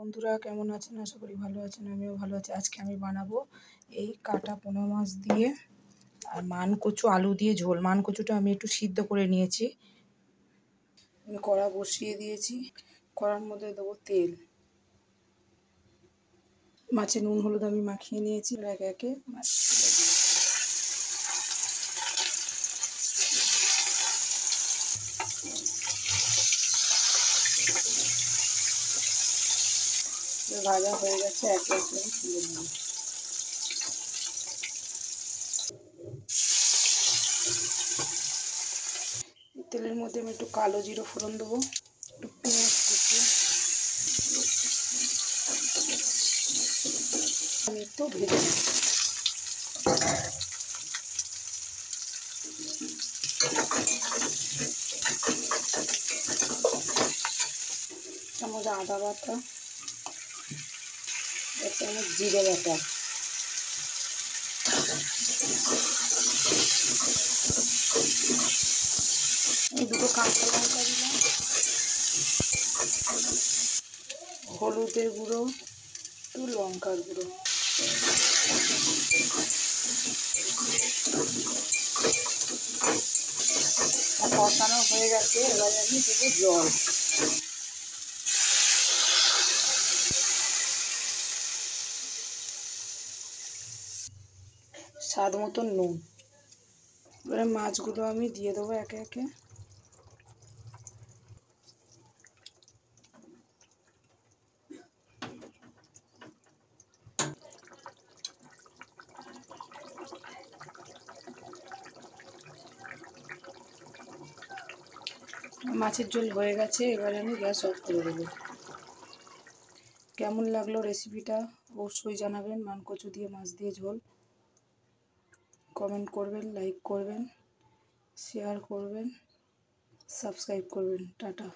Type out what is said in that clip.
বন্ধুরা কেমন আছেন? আশা করি ভালো আছেন। আমিও ভালো আছি। আজকে আমি বানাবো এই কাটা পোনা মাছ দিয়ে আর মানকচু আলু দিয়ে ঝোল। মানকচুটা আমি একটু সিদ্ধ করে নিয়েছি। আমি কড়া বসিয়ে দিয়েছি। কড়ার মধ্যে দেবো তেল। মাছে নুন হলুদ আমি মাখিয়ে নিয়েছি। একে একে মাছ ভাজা হয়ে গেছে, একে একে আমি তুলে নেব। তেলের মধ্যে আমি একটু কালো জিরে ফোড়ন দেবো, একটু পেঁয়াজ কুচি, আমি একটু ভেজে নেব। চামচ আদা বাটা, এক চামচ জিরে বাটা, এই দুটো কাঁচা লঙ্কা দিলাম, হলুদের গুঁড়ো, একটু লঙ্কার গুঁড়ো, কষানো হয়ে গেছে। এবার আমি দেবো জল। স্বাদ মতন নুন। এবারে মাছগুলো আমি দিয়ে দেবো একে একে। মাছের ঝোল হয়ে গেছে। এবারে আমি গ্যাস অফ করে দেবো। কেমন লাগলো রেসিপিটা অবশ্যই জানাবেন। মানকচু দিয়ে মাছ দিয়ে ঝোল। কমেন্ট করবেন, লাইক করবেন, শেয়ার করবেন, সাবস্ক্রাইব করবেন। টাটা।